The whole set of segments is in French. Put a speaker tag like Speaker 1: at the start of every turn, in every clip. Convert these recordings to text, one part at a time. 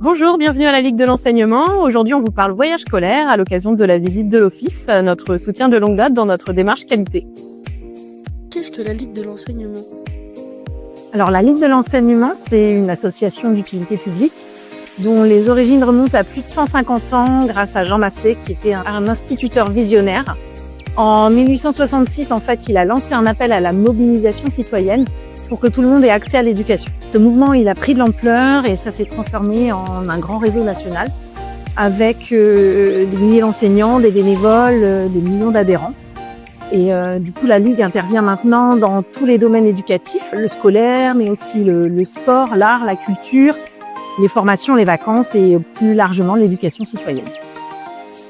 Speaker 1: Bonjour, bienvenue à la Ligue de l'enseignement. Aujourd'hui, on vous parle voyage scolaire à l'occasion de la visite de l'Office, notre soutien de longue date dans notre démarche qualité.
Speaker 2: Qu'est-ce que la Ligue de l'enseignement ?
Speaker 3: Alors, la Ligue de l'enseignement, c'est une association d'utilité publique dont les origines remontent à plus de 150 ans grâce à Jean Massé, qui était un instituteur visionnaire. En 1866, en fait, il a lancé un appel à la mobilisation citoyenne pour que tout le monde ait accès à l'éducation. Ce mouvement, il a pris de l'ampleur et ça s'est transformé en un grand réseau national avec des milliers d'enseignants, des bénévoles, des millions d'adhérents. Et du coup, la Ligue intervient maintenant dans tous les domaines éducatifs, le scolaire, mais aussi le sport, l'art, la culture, les formations, les vacances et plus largement l'éducation citoyenne.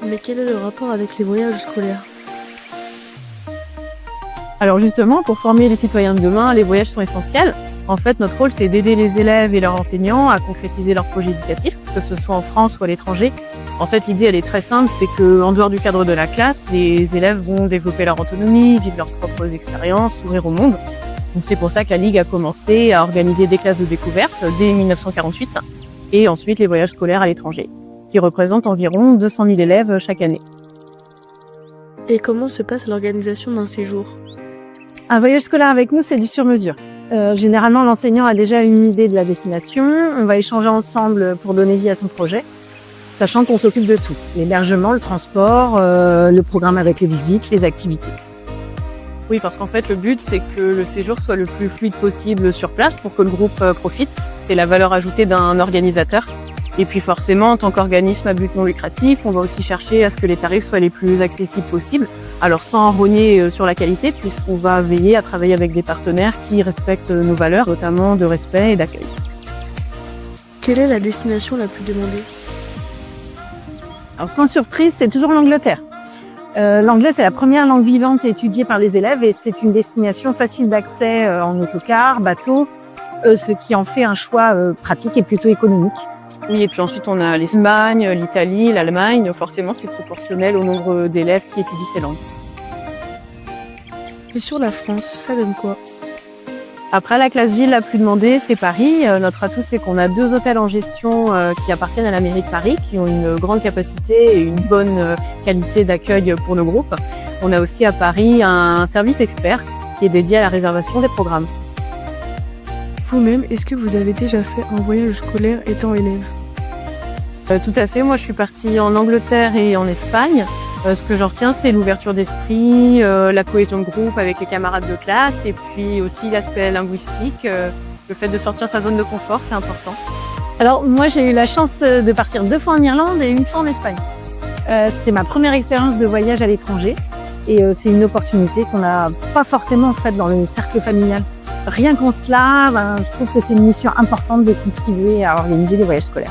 Speaker 2: Mais quel est le rapport avec les voyages scolaires ?
Speaker 1: Alors justement, pour former les citoyens de demain, les voyages sont essentiels. En fait, notre rôle, c'est d'aider les élèves et leurs enseignants à concrétiser leurs projets éducatifs, que ce soit en France ou à l'étranger. En fait, l'idée, elle est très simple, c'est qu'en dehors du cadre de la classe, les élèves vont développer leur autonomie, vivre leurs propres expériences, s'ouvrir au monde. Donc c'est pour ça que la Ligue a commencé à organiser des classes de découverte dès 1948 et ensuite les voyages scolaires à l'étranger, qui représentent environ 200 000 élèves chaque année.
Speaker 2: Et comment se passe l'organisation d'un séjour ?
Speaker 3: Un voyage scolaire avec nous, c'est du sur-mesure. Généralement, l'enseignant a déjà une idée de la destination. On va échanger ensemble pour donner vie à son projet, sachant qu'on s'occupe de tout. L'hébergement, le transport, le programme avec les visites, les activités.
Speaker 1: Oui, parce qu'en fait, le but, c'est que le séjour soit le plus fluide possible sur place pour que le groupe profite. C'est la valeur ajoutée d'un organisateur. Et puis forcément, en tant qu'organisme à but non lucratif, on va aussi chercher à ce que les tarifs soient les plus accessibles possibles. Alors sans rogner sur la qualité, puisqu'on va veiller à travailler avec des partenaires qui respectent nos valeurs, notamment de respect et d'accueil.
Speaker 2: Quelle est la destination la plus demandée ?
Speaker 3: Alors sans surprise, c'est toujours l'Angleterre. L'anglais, c'est la première langue vivante étudiée par les élèves et c'est une destination facile d'accès en autocar, bateau, ce qui en fait un choix pratique et plutôt économique.
Speaker 1: Oui, et puis ensuite on a l'Espagne, l'Italie, l'Allemagne. Forcément, c'est proportionnel au nombre d'élèves qui étudient ces langues.
Speaker 2: Et sur la France, ça donne quoi ?
Speaker 1: Après, la classe ville la plus demandée, c'est Paris. Notre atout, c'est qu'on a 2 hôtels en gestion qui appartiennent à la mairie de Paris, qui ont une grande capacité et une bonne qualité d'accueil pour nos groupes. On a aussi à Paris un service expert qui est dédié à la réservation des programmes.
Speaker 2: Vous-même, est-ce que vous avez déjà fait un voyage scolaire étant élève ?
Speaker 1: Tout à fait. Moi, je suis partie en Angleterre et en Espagne. Ce que j'en retiens, c'est l'ouverture d'esprit, la cohésion de groupe avec les camarades de classe et puis aussi l'aspect linguistique. Le fait de sortir sa zone de confort, c'est important.
Speaker 3: Alors moi, j'ai eu la chance de partir 2 fois en Irlande et 1 fois en Espagne. C'était ma première expérience de voyage à l'étranger et c'est une opportunité qu'on n'a pas forcément en fait dans le cercle familial. Rien qu'en cela, je trouve que c'est une mission importante de contribuer à organiser des voyages scolaires.